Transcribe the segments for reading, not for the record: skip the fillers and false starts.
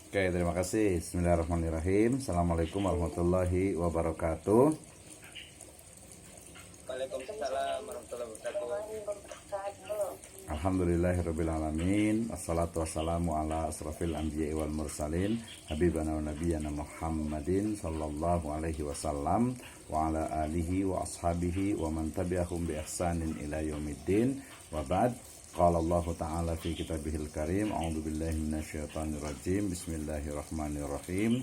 Oke, terima kasih. Bismillahirrahmanirrahim. Assalamualaikum warahmatullahi wabarakatuh. Waalaikumsalam warahmatullahi wabarakatuh. Alhamdulillahirrabbilalamin. Assalatu wassalamu ala asrafil anbiya'i wal mursalin habibana wa nabiyyana Muhammadin sallallahu alaihi wasallam wa ala alihi wa ashabihi wa man tabi'ahum bi ihsanin ila yaumiddin. Wa ba'd. Qala Allah Ta'ala fi kitabihil karim. A'udzu billahi minasyaitonir rajim. Bismillahirrahmanirrahim.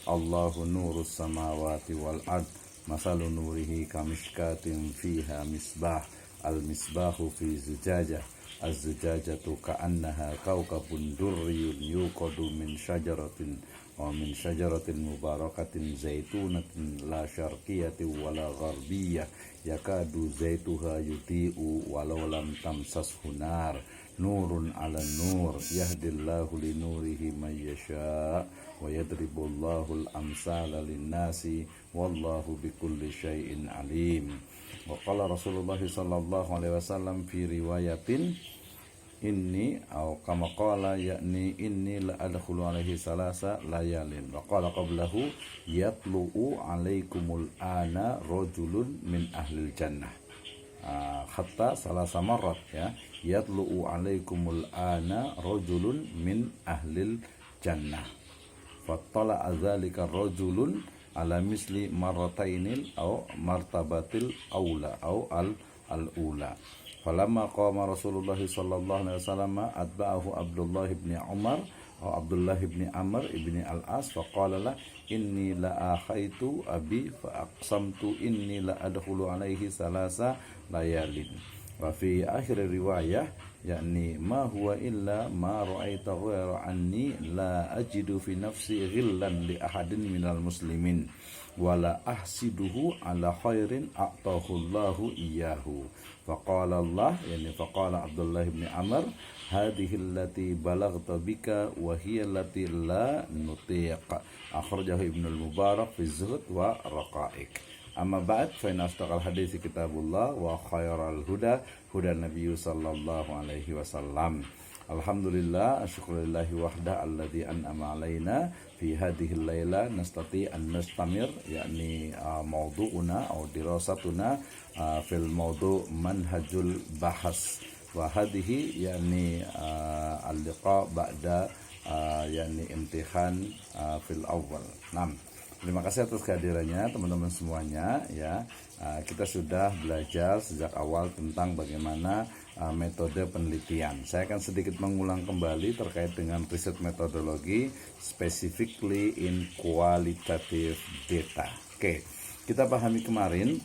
Allahu nurus samawati wal ard. Masalu nurihi kamishkatin fiha misbah. Al-misbahu fi zujajah. Az-zujajatu ka'annaha kawkabun durriyun yuqadu min syajaratin wa min syajaratin mubarakatin zaitunatin la syarqiyatin wala gharbiyah yakadu zaituha yuti'u walau lam tamsashu nar nurun ala nur yahdillahu li nurihi man yasha wa yadribullahu al-amsala lin-nasi wallahu bikulli syai'in alim. Wa qala Rasulullah sallallahu alaihi wasallam fi riwayatin inni au kama qala yakni inni la adkhulu alaihi salasa layalin wa qala qablahu yatlu'u alaikumul ana rajulun min ahlil jannah hatta salasa marrat ya yatlu'u alaikumul ana rajulun min ahlil jannah fattala azalika rajulun ala misli marratainil au martabatil aula au al-ula. Falamma qama Rasulullah sallallahu alaihi wasallam atba'ahu Abdullah ibn Umar atau Abdullah ibn Amr ibn al-As faqala la inni la akhaitu abi fa aqsamtu inni la adkhulu alaihi salasa layalin. Wa fi akhir riwayah yakni ma huwa illa ma ra'aita ghayra anni la ajidu fi nafsi ghillan li ahadin minal muslimin wala ahsiduhu ala khairin a'tahu Allahu iyyahu. Faqala Allah yani faqala Abdullah bin Amr hadhihi allati balaghta bika wa hiya allati la nutiq. Akhrajahu Ibnu al-Mubarak fi Zuhd wa Raqa'iq. Amma ba'd fa inna asdaqal hadithi kitabullah wa khairal huda huda Nabi sallallahu alaihi wasallam. Alhamdulillah asyukurillahi wahda alladhi an'ama alaina fi hadhihi al-laila nastati an nastamir yakni mawdu'una atau dirasatuna fil mawdu' manhajul bahas wa hadhihi yakni al-liqa ba'da yakni imtihan fil awal. Terima kasih atas kehadirannya teman-teman semuanya ya. Kita sudah belajar sejak awal tentang bagaimana metode penelitian. Saya akan sedikit mengulang kembali terkait dengan riset metodologi specifically in qualitative data. Oke, kita pahami kemarin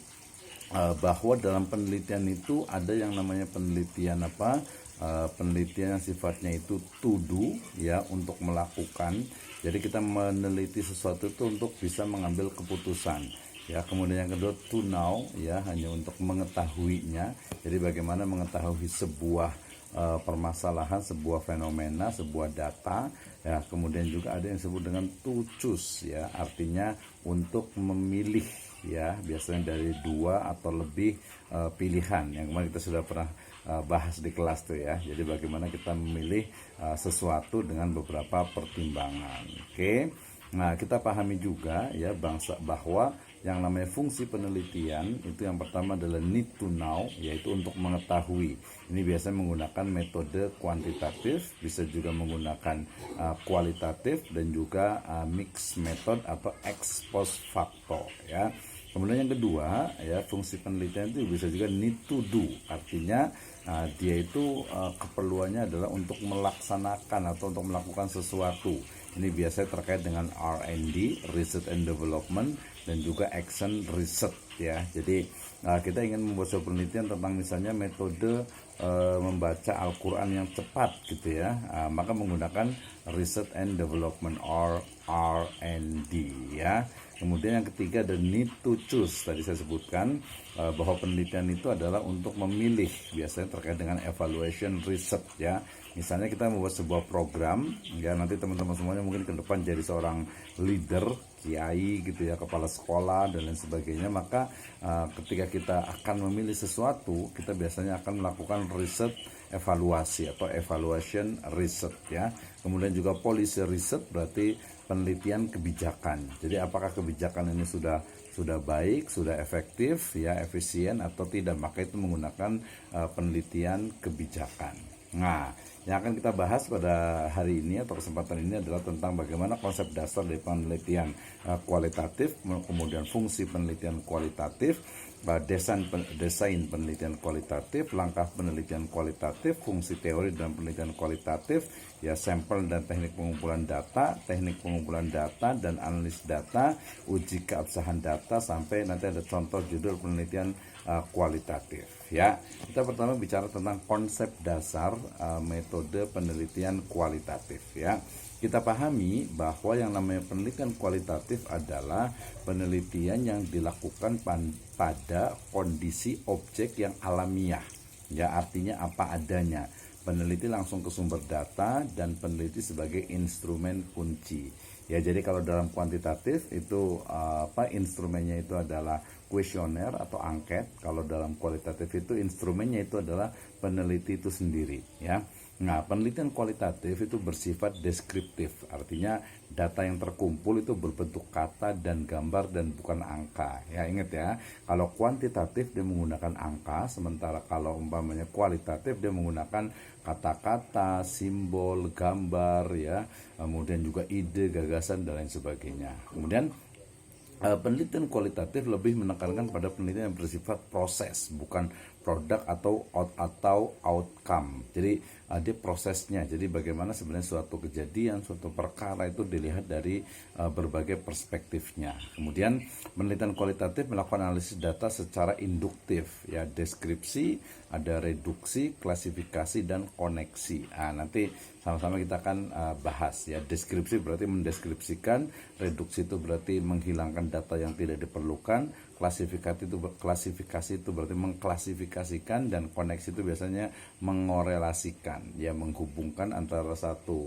bahwa dalam penelitian itu ada yang namanya penelitian penelitian yang sifatnya itu to do ya, untuk melakukan. Jadi kita meneliti sesuatu itu untuk bisa mengambil keputusan ya. Kemudian yang kedua to know ya, hanya untuk mengetahuinya. Jadi bagaimana mengetahui sebuah permasalahan, sebuah fenomena, sebuah data ya. Kemudian juga ada yang disebut dengan to choose ya, artinya untuk memilih ya, biasanya dari 2 atau lebih pilihan yang kemarin kita sudah pernah bahas di kelas tuh ya. Jadi bagaimana kita memilih sesuatu dengan beberapa pertimbangan. Oke. Nah, kita pahami juga ya bahwa yang namanya fungsi penelitian itu yang pertama adalah need to know, yaitu untuk mengetahui. Ini biasanya menggunakan metode kuantitatif, bisa juga menggunakan kualitatif dan juga mixed method atau ex post facto ya. Kemudian yang kedua ya, fungsi penelitian itu bisa juga need to do, artinya dia itu keperluannya adalah untuk melaksanakan atau untuk melakukan sesuatu. Ini biasanya terkait dengan R&D, Research and Development, dan juga Action Research ya. Jadi kita ingin membuat sebuah penelitian tentang misalnya metode membaca Al-Quran yang cepat gitu ya, maka menggunakan Research and Development or R&D ya. Kemudian yang ketiga ada need to choose. Tadi saya sebutkan bahwa penelitian itu adalah untuk memilih, biasanya terkait dengan evaluation research ya. Misalnya kita membuat sebuah program ya, nanti teman-teman semuanya mungkin ke depan jadi seorang leader, kiai gitu ya, kepala sekolah dan lain sebagainya. Maka ketika kita akan memilih sesuatu, kita biasanya akan melakukan riset evaluasi atau evaluation research ya. Kemudian juga policy research berarti penelitian kebijakan. Jadi apakah kebijakan ini sudah baik, sudah efektif, ya efisien atau tidak, maka itu menggunakan penelitian kebijakan. Nah, yang akan kita bahas pada hari ini atau kesempatan ini adalah tentang bagaimana konsep dasar dari penelitian kualitatif, kemudian fungsi penelitian kualitatif, desain penelitian kualitatif, langkah penelitian kualitatif, fungsi teori dan penelitian kualitatif, ya sampel dan teknik pengumpulan data dan analisis data, uji keabsahan data, sampai nanti ada contoh judul penelitian kualitatif ya. Kita pertama bicara tentang konsep dasar metode penelitian kualitatif ya. Kita pahami bahwa yang namanya penelitian kualitatif adalah penelitian yang dilakukan pada kondisi objek yang alamiah, ya artinya apa adanya. Peneliti langsung ke sumber data dan peneliti sebagai instrumen kunci. Ya, jadi kalau dalam kuantitatif itu instrumennya itu adalah kuesioner atau angket. Kalau dalam kualitatif itu instrumennya itu adalah peneliti itu sendiri, ya. Nah, penelitian kualitatif itu bersifat deskriptif, artinya data yang terkumpul itu berbentuk kata dan gambar dan bukan angka. Ya, ingat ya, kalau kuantitatif dia menggunakan angka, sementara kalau umpamanya kualitatif dia menggunakan kata-kata, simbol, gambar, ya, kemudian juga ide, gagasan dan lain sebagainya. Kemudian penelitian kualitatif lebih menekankan pada penelitian yang bersifat proses, bukan produk atau outcome. Jadi dia prosesnya. Jadi bagaimana sebenarnya suatu kejadian, suatu perkara itu dilihat dari berbagai perspektifnya. Kemudian penelitian kualitatif melakukan analisis data secara induktif, ya, deskripsi, ada reduksi, klasifikasi dan koneksi. Nanti sama-sama kita akan bahas ya. Deskripsi berarti mendeskripsikan, reduksi itu berarti menghilangkan data yang tidak diperlukan, klasifikasi itu berarti mengklasifikasikan, dan koneksi itu biasanya mengorelasikan, ya menghubungkan antara satu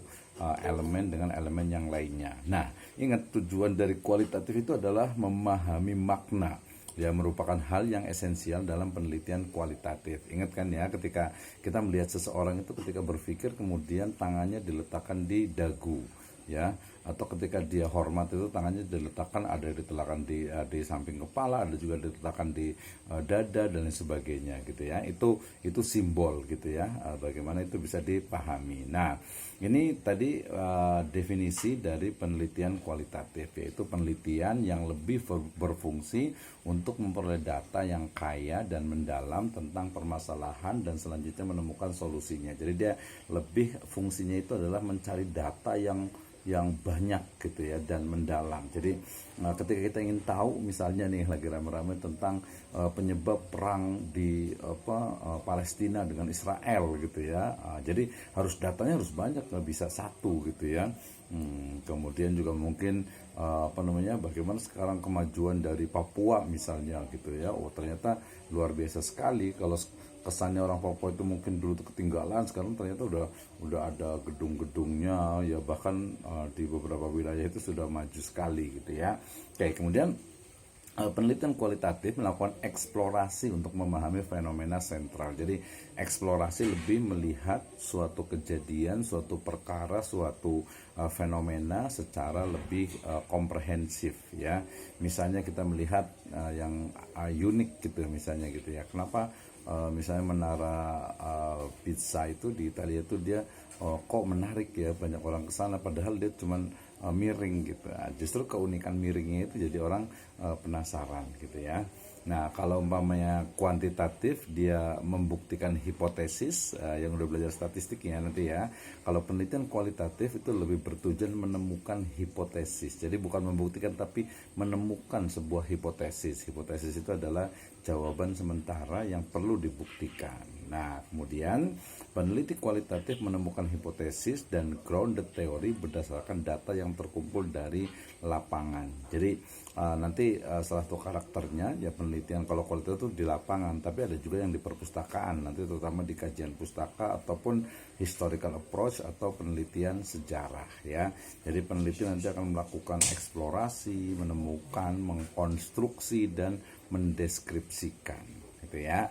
elemen dengan elemen yang lainnya. Nah, ingat tujuan dari kualitatif itu adalah memahami makna, ya merupakan hal yang esensial dalam penelitian kualitatif. Ingat kan ya, ketika kita melihat seseorang itu ketika berpikir kemudian tangannya diletakkan di dagu, ya, atau ketika dia hormat itu tangannya diletakkan, ada diletakkan di samping kepala, ada juga diletakkan di dada dan lain sebagainya gitu ya. Itu simbol gitu ya. Bagaimana itu bisa dipahami. Nah, ini tadi definisi dari penelitian kualitatif, yaitu penelitian yang lebih berfungsi untuk memperoleh data yang kaya dan mendalam tentang permasalahan dan selanjutnya menemukan solusinya. Jadi dia lebih fungsinya itu adalah mencari data yang banyak gitu ya dan mendalam. Jadi ketika kita ingin tahu misalnya nih lagi ramai-ramai tentang penyebab perang di Palestina dengan Israel gitu ya. Jadi datanya harus banyak, nggak bisa satu gitu ya. Kemudian juga mungkin bagaimana sekarang kemajuan dari Papua misalnya gitu ya. Oh, ternyata luar biasa sekali. Kalau kesannya orang Papua itu mungkin dulu tuh ketinggalan, sekarang ternyata udah ada gedung-gedungnya ya, bahkan di beberapa wilayah itu sudah maju sekali gitu ya. Oke, kemudian penelitian kualitatif melakukan eksplorasi untuk memahami fenomena sentral. Jadi eksplorasi lebih melihat suatu kejadian, suatu perkara, suatu fenomena secara lebih komprehensif ya. Misalnya kita melihat yang unik gitu misalnya gitu ya. Kenapa misalnya menara Pisa itu di Italia itu dia kok menarik ya, banyak orang ke sana padahal dia cuman miring gitu. Justru keunikan miringnya itu jadi orang penasaran gitu ya. Nah, kalau umpamanya kuantitatif dia membuktikan hipotesis, yang udah belajar statistik ya nanti ya. Kalau penelitian kualitatif itu lebih bertujuan menemukan hipotesis. Jadi bukan membuktikan tapi menemukan sebuah hipotesis. Hipotesis itu adalah jawaban sementara yang perlu dibuktikan. Nah, kemudian peneliti kualitatif menemukan hipotesis dan grounded teori berdasarkan data yang terkumpul dari lapangan. Jadi nanti salah satu karakternya ya penelitian kalau kualitatif itu di lapangan, tapi ada juga yang di perpustakaan, nanti terutama di kajian pustaka ataupun historical approach atau penelitian sejarah ya. Jadi peneliti nanti akan melakukan eksplorasi, menemukan, mengkonstruksi dan mendeskripsikan gitu ya.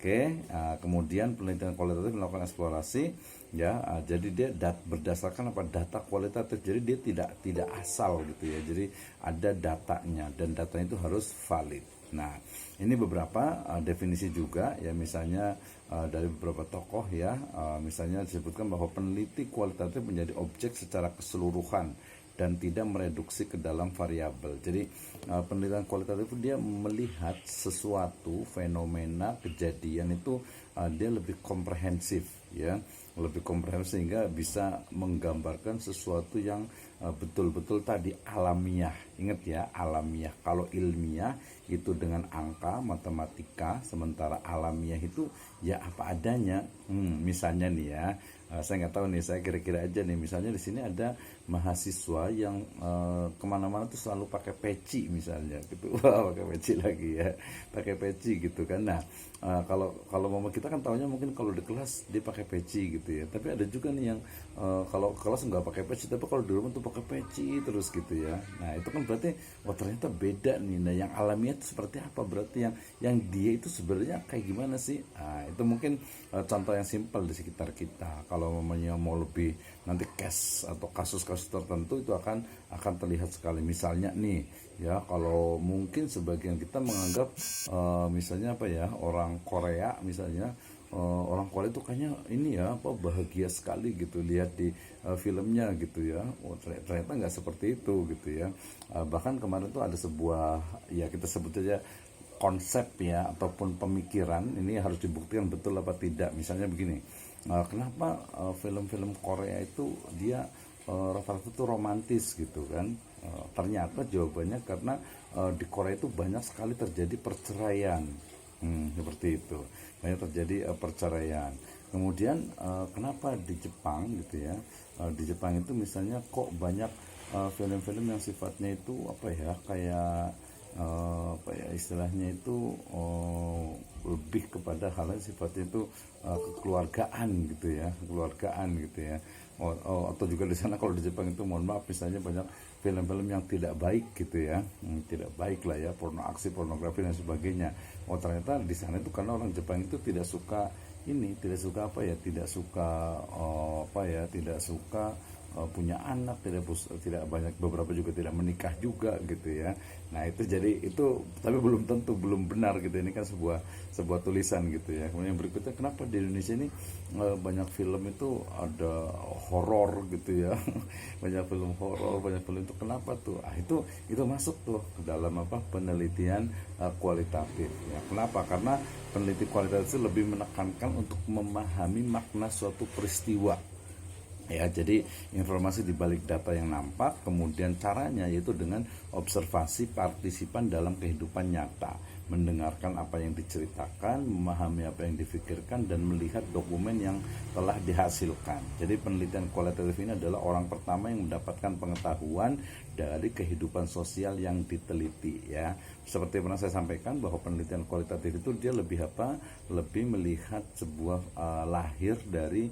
Oke, kemudian penelitian kualitatif melakukan eksplorasi, ya. Jadi dia berdasarkan apa, data kualitatif. Jadi dia tidak asal gitu ya. Jadi ada datanya dan datanya itu harus valid. Nah, ini beberapa definisi juga ya, misalnya dari beberapa tokoh ya, misalnya disebutkan bahwa peneliti kualitatif menjadi objek secara keseluruhan dan tidak mereduksi ke dalam variabel. Jadi penelitian kualitatif dia melihat sesuatu fenomena kejadian itu dia lebih komprehensif ya, lebih komprehensif sehingga bisa menggambarkan sesuatu yang betul-betul tadi alamiah. Ingat ya, alamiah. Kalau ilmiah itu dengan angka, matematika, sementara alamiah itu ya apa adanya. Misalnya nih ya, saya nggak tahu nih, saya kira-kira aja nih, misalnya di sini ada mahasiswa yang kemana-mana tuh selalu pakai peci misalnya gitu. Wah, pakai peci lagi ya, pakai peci gitu kan. Nah, kalau mama kita kan tahunya mungkin kalau di kelas dia pakai peci gitu ya, tapi ada juga nih yang kalau kelas nggak pakai peci, tapi kalau di rumah tuh pakai peci terus gitu ya. Nah, itu kan berarti ternyata beda nih. Nah, yang alamiah itu seperti apa, berarti yang dia itu sebenarnya kayak gimana sih. Nah, itu mungkin contoh yang simpel di sekitar kita. Kalau mamanya mau lebih nanti case atau kasus-kasus tertentu itu akan terlihat sekali. Misalnya nih ya, kalau mungkin sebagian kita menganggap misalnya apa ya, orang Korea misalnya, orang Korea itu kayaknya ini ya apa, bahagia sekali gitu lihat di filmnya gitu ya. Ternyata nggak seperti itu gitu ya. Bahkan kemarin tuh ada sebuah, ya kita sebut aja konsep ya, ataupun pemikiran, ini harus dibuktikan betul apa tidak. Misalnya begini, kenapa film-film Korea itu dia rata-rata itu romantis gitu kan. Ternyata jawabannya karena di Korea itu banyak sekali terjadi perceraian. Seperti itu, banyak terjadi perceraian. Kemudian kenapa di Jepang gitu ya, di Jepang itu misalnya kok banyak film-film yang sifatnya itu apa ya, kayak apa ya istilahnya itu, lebih kepada hal yang sifatnya itu kekeluargaan gitu ya, kekeluargaan gitu ya. Atau juga di sana kalau di Jepang itu, mohon maaf, misalnya banyak film-film yang tidak baik gitu ya, tidak baik lah ya, porno, aksi, pornografi dan sebagainya. Ternyata di sana itu karena orang Jepang itu tidak suka ini, tidak suka apa ya, tidak suka apa ya, tidak suka punya anak, tidak banyak, beberapa juga tidak menikah juga gitu ya. Nah, itu jadi itu, tapi belum tentu, belum benar gitu. Ini kan sebuah tulisan gitu ya. Kemudian yang berikutnya, kenapa di Indonesia ini banyak film itu ada horor gitu ya. Banyak film horor, banyak film itu, kenapa tuh? Itu masuk tuh ke dalam apa, penelitian kualitatif ya. Kenapa? Karena peneliti kualitatif itu lebih menekankan untuk memahami makna suatu peristiwa ya. Jadi informasi di balik data yang nampak, kemudian caranya yaitu dengan observasi partisipan dalam kehidupan nyata, mendengarkan apa yang diceritakan, memahami apa yang difikirkan, dan melihat dokumen yang telah dihasilkan. Jadi penelitian kualitatif ini adalah orang pertama yang mendapatkan pengetahuan dari kehidupan sosial yang diteliti ya. Seperti pernah saya sampaikan bahwa penelitian kualitatif itu dia lebih apa? Lebih melihat sebuah lahir dari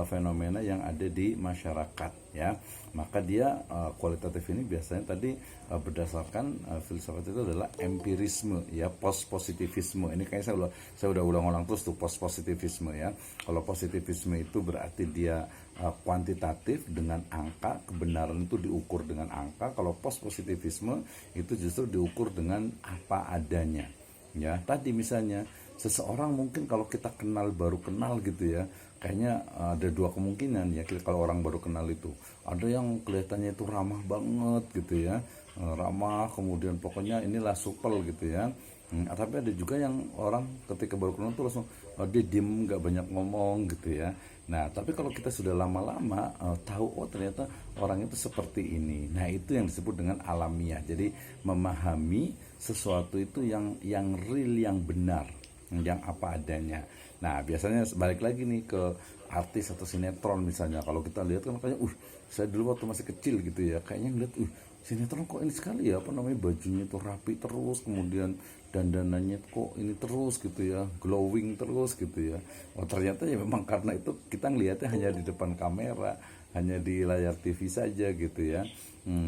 fenomena yang ada di masyarakat ya. Maka dia kualitatif ini biasanya tadi berdasarkan filsafat itu adalah empirisme ya, post positivisme. Ini kayaknya saya udah ulang-ulang terus tuh, post positivisme ya. Kalau positivisme itu berarti dia kuantitatif dengan angka, kebenaran itu diukur dengan angka. Kalau post positivisme itu justru diukur dengan apa adanya ya. Tadi misalnya seseorang mungkin kalau kita baru kenal gitu ya, kayaknya ada dua kemungkinan ya. Kalau orang baru kenal itu ada yang kelihatannya itu ramah banget gitu ya, ramah, kemudian pokoknya inilah supel gitu ya. Tapi ada juga yang orang ketika baru kenal tuh langsung dia diem, nggak banyak ngomong gitu ya. Nah, tapi kalau kita sudah lama-lama tahu, ternyata orang itu seperti ini. Nah, itu yang disebut dengan alamiah. Jadi memahami sesuatu itu yang real, yang benar, yang apa adanya. Nah, biasanya balik lagi nih ke artis atau sinetron misalnya. Kalau kita lihat kan kayaknya, saya dulu waktu masih kecil gitu ya, kayaknya ngeliat, sinetron kok ini sekali ya, apa namanya, bajunya itu rapi terus, kemudian dandanannya kok ini terus gitu ya, glowing terus gitu ya. Ternyata ya memang karena itu kita ngelihatnya hanya di depan kamera. hanya di layar TV saja gitu ya.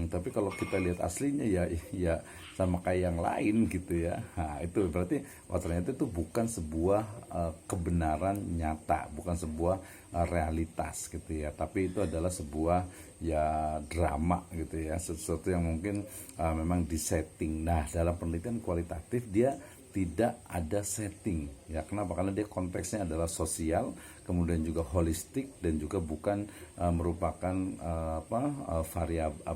Tapi kalau kita lihat aslinya ya sama kayak yang lain gitu ya. Nah, itu berarti ternyata itu bukan sebuah kebenaran nyata, bukan sebuah realitas gitu ya. Tapi itu adalah sebuah ya drama gitu ya, sesuatu yang mungkin memang disetting. Nah, dalam penelitian kualitatif dia tidak ada setting ya. Kenapa? Karena dia konteksnya adalah sosial, kemudian juga holistik, dan juga bukan merupakan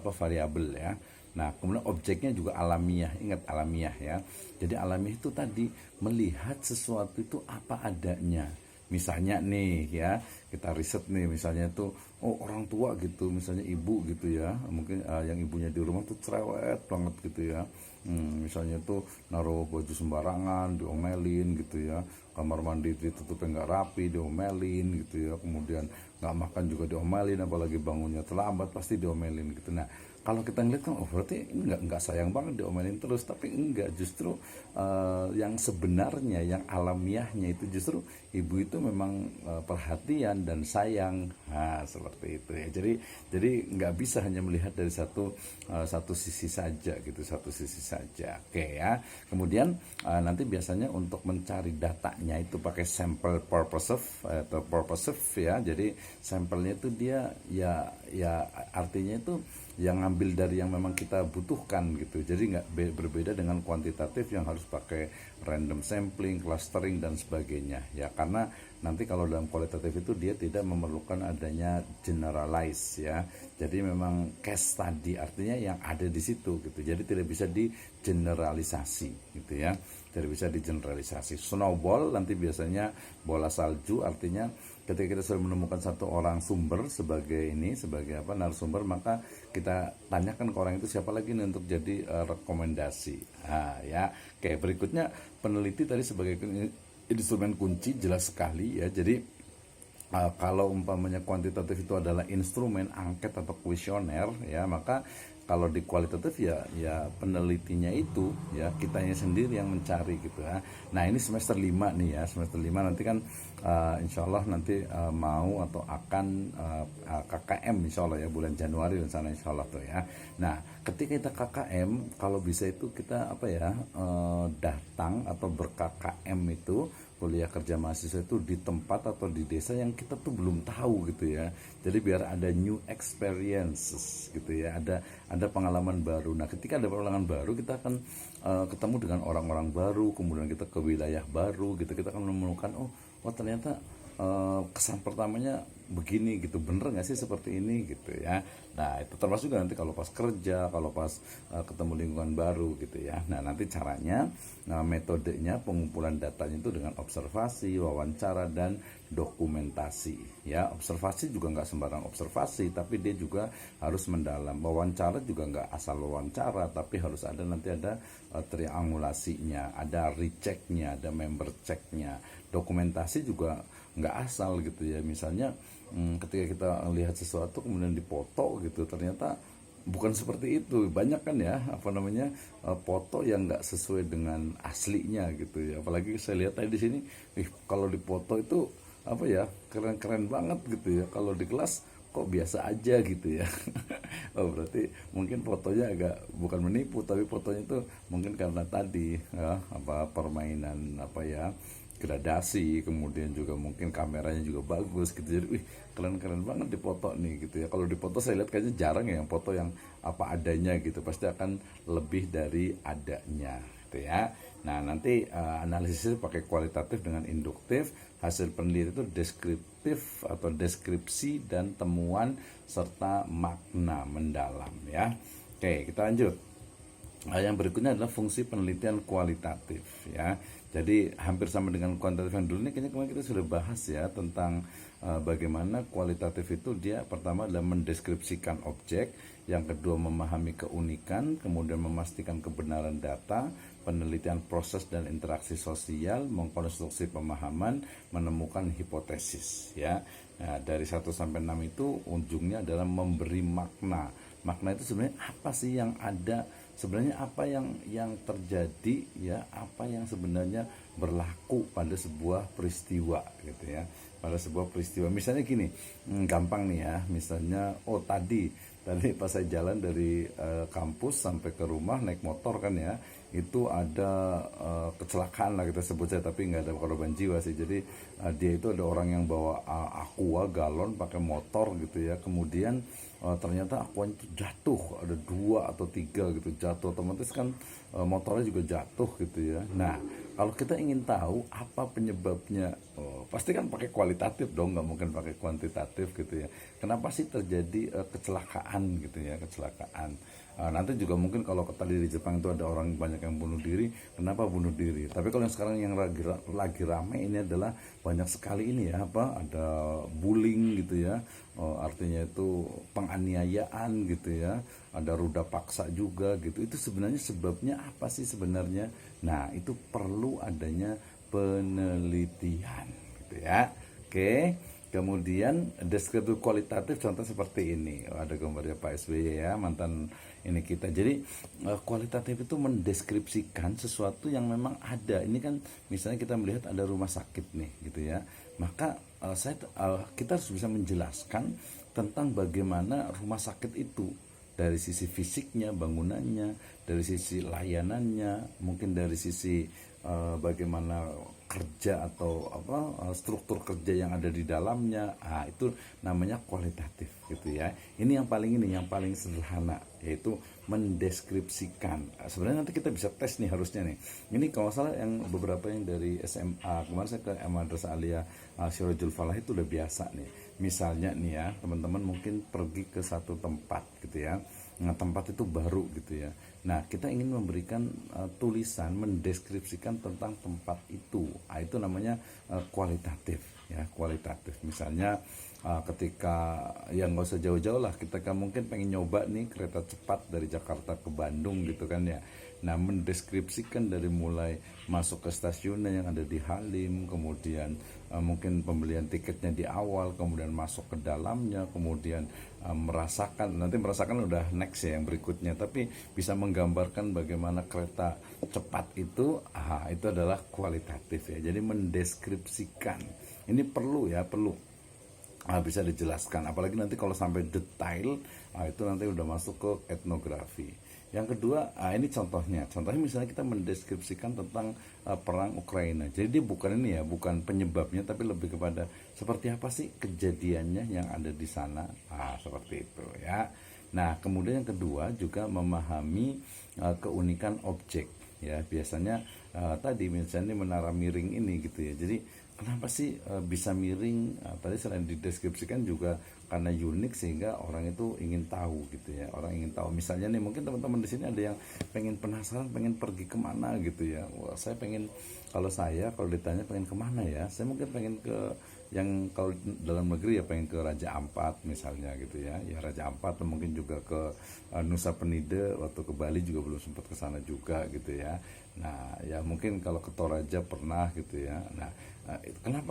variabel ya. Nah, kemudian objeknya juga alamiah. Ingat, alamiah ya. Jadi alamiah itu tadi melihat sesuatu itu apa adanya. Misalnya nih ya, kita riset nih, misalnya itu orang tua gitu, misalnya ibu gitu ya, mungkin yang ibunya di rumah tuh cerewet banget gitu ya. Misalnya tuh naruh baju sembarangan, diomelin gitu ya, kamar mandi ditutupnya nggak rapi, diomelin gitu ya, kemudian nggak makan juga diomelin, apalagi bangunnya terlambat pasti diomelin gitu. Nah, kalau kita ngeliat kan, berarti ini nggak sayang banget diomelin terus. Tapi enggak, justru yang sebenarnya, yang alamiahnya itu justru ibu itu memang perhatian dan sayang. Nah, seperti itu ya. Jadi nggak bisa hanya melihat dari satu sisi saja gitu, satu sisi saja. Oke ya. Kemudian nanti biasanya untuk mencari datanya itu pakai sample purposive atau purposive ya. Jadi sampelnya itu dia ya artinya itu yang ngambil dari yang memang kita butuhkan gitu. Jadi nggak berbeda dengan kuantitatif yang harus pakai random sampling, clustering dan sebagainya ya. Karena nanti kalau dalam kualitatif itu dia tidak memerlukan adanya generalize ya. Jadi memang case study, artinya yang ada di situ gitu. Jadi tidak bisa digeneralisasi gitu ya. Tidak bisa digeneralisasi. Snowball nanti biasanya bola salju, artinya ketika kita sudah menemukan satu orang sumber sebagai narasumber, maka kita tanyakan ke orang itu siapa lagi nih untuk jadi rekomendasi. Nah, ya, kayak berikutnya peneliti tadi sebagai instrumen kunci jelas sekali ya. Jadi kalau umpamanya kuantitatif itu adalah instrumen angket atau kuesioner ya, maka kalau di kualitatif ya penelitinya itu ya kitanya sendiri yang mencari gitu ya. Nah, ini semester 5 nih ya, semester 5 nanti kan insya Allah nanti mau atau akan KKM insya Allah ya, bulan Januari dan sana insya Allah tuh ya. Nah, ketika kita KKM, kalau bisa itu kita datang atau ber-KKM itu, kuliah kerja mahasiswa itu di tempat atau di desa yang kita tuh belum tahu gitu ya. Jadi biar ada new experiences gitu ya, ada pengalaman baru. Nah, ketika ada pengalaman baru, kita akan ketemu dengan orang-orang baru, kemudian kita ke wilayah baru gitu, kita akan menemukan oh ternyata kesan pertamanya begini gitu, bener nggak sih seperti ini gitu ya. Nah, itu termasuk juga nanti kalau pas kerja, kalau pas ketemu lingkungan baru gitu ya. Nah, nanti caranya, metodenya pengumpulan datanya itu dengan observasi, wawancara, dan dokumentasi ya. Observasi juga nggak sembarang observasi, tapi dia juga harus mendalam. Wawancara juga nggak asal wawancara, tapi harus nanti ada triangulasinya, ada rechecknya, ada member checknya. Dokumentasi juga nggak asal gitu ya. Misalnya ketika kita lihat sesuatu kemudian dipoto gitu, ternyata bukan seperti itu. Banyak kan ya foto yang nggak sesuai dengan aslinya gitu ya. Apalagi saya lihat tadi di sini, kalau dipoto itu keren-keren banget gitu ya. Kalau di kelas kok biasa aja gitu ya. Berarti mungkin fotonya agak bukan menipu, tapi fotonya itu mungkin karena tadi permainan gradasi, kemudian juga mungkin kameranya juga bagus gitu. Jadi keren-keren banget di foto nih gitu ya. Kalau di foto saya lihat kayaknya jarang ya yang foto yang apa adanya gitu, pasti akan lebih dari adanya gitu ya. Nah, nanti analisisnya pakai kualitatif dengan induktif. Hasil penelitian itu deskriptif atau deskripsi dan temuan serta makna mendalam ya. Oke, kita lanjut. Yang berikutnya adalah fungsi penelitian kualitatif ya. Jadi hampir sama dengan kuantitatif yang dulu, ini kayaknya kemarin kita sudah bahas ya tentang bagaimana kualitatif itu dia pertama adalah mendeskripsikan objek, yang kedua memahami keunikan, kemudian memastikan kebenaran data, penelitian proses dan interaksi sosial, mengkonstruksi pemahaman, menemukan hipotesis ya. Nah, dari 1 sampai 6 itu ujungnya adalah memberi makna. Makna itu sebenarnya apa sih yang ada, sebenarnya apa yang terjadi ya, apa yang sebenarnya berlaku pada sebuah peristiwa gitu ya. pada sebuah peristiwa. Misalnya gini, gampang nih ya, misalnya tadi pas saya jalan dari kampus sampai ke rumah naik motor kan ya, itu ada kecelakaan lah kita sebut saya, tapi nggak ada korban jiwa sih. Jadi dia itu ada orang yang bawa aqua galon pakai motor gitu ya, kemudian ternyata aqua itu jatuh, ada 2 atau 3 gitu jatuh, otomatis kan motornya juga jatuh gitu ya. Nah, kalau kita ingin tahu apa penyebabnya, pasti kan pakai kualitatif dong, nggak mungkin pakai kuantitatif gitu ya. Kenapa sih terjadi kecelakaan gitu ya, kecelakaan. Nanti juga mungkin kalau tadi di Jepang itu ada orang banyak yang bunuh diri, kenapa bunuh diri. Tapi kalau yang sekarang yang lagi rame ini adalah banyak sekali ini ya, ada bullying gitu ya, artinya itu penganiayaan gitu ya, ada ruda paksa juga gitu. Itu sebenarnya sebabnya apa sih sebenarnya? Nah, itu perlu adanya penelitian gitu ya. Oke. Kemudian deskripsi kualitatif contoh seperti ini. Ada gambarnya Pak SBY ya, mantan ini kita. Jadi kualitatif itu mendeskripsikan sesuatu yang memang ada. Ini kan misalnya kita melihat ada rumah sakit nih gitu ya. Maka kita harus bisa menjelaskan tentang bagaimana rumah sakit itu, dari sisi fisiknya, bangunannya, dari sisi layanannya, mungkin dari sisi bagaimana kerja atau struktur kerja yang ada di dalamnya. Itu namanya kualitatif gitu ya. Ini yang paling sederhana, yaitu mendeskripsikan. Sebenarnya nanti kita bisa tes nih harusnya nih. Ini kalau salah yang beberapa yang dari SMA, kemarin saya ke Madrasah Aliyah Sirajul Falah itu udah biasa nih. Misalnya nih ya, teman-teman mungkin pergi ke satu tempat gitu ya. Nah, tempat itu baru gitu ya. Nah, kita ingin memberikan tulisan mendeskripsikan tentang tempat itu. Itu namanya kualitatif ya, kualitatif. Misalnya ketika yang nggak usah jauh-jauh lah, kita kan mungkin pengen nyoba nih kereta cepat dari Jakarta ke Bandung gitu kan ya. Nah, mendeskripsikan dari mulai masuk ke stasiunnya yang ada di Halim, kemudian mungkin pembelian tiketnya di awal, kemudian masuk ke dalamnya, kemudian merasakan udah next ya yang berikutnya, tapi bisa menggambarkan bagaimana kereta cepat itu adalah kualitatif ya. Jadi mendeskripsikan ini perlu bisa dijelaskan, apalagi nanti kalau sampai detail itu nanti udah masuk ke etnografi. Yang kedua, ini contohnya misalnya kita mendeskripsikan tentang perang Ukraina. Jadi dia bukan penyebabnya, tapi lebih kepada seperti apa sih kejadiannya yang ada di sana. Seperti itu ya. Nah, kemudian yang kedua juga memahami keunikan objek ya. Biasanya tadi misalnya menara miring ini gitu ya. Jadi kenapa sih bisa miring? Tadi selain dideskripsikan juga karena unik sehingga orang itu ingin tahu gitu ya. Orang ingin tahu. Misalnya nih mungkin teman-teman di sini ada yang penasaran pengen pergi kemana gitu ya. Wah, kalau ditanya pengen kemana ya, saya mungkin pengen ke yang kalau dalam negeri ya pengen ke Raja Ampat misalnya gitu ya. Ya Raja Ampat, atau mungkin juga ke Nusa Penida. Waktu ke Bali juga belum sempat ke sana juga gitu ya. Nah, ya mungkin kalau ke Toraja pernah gitu ya. Nah, kenapa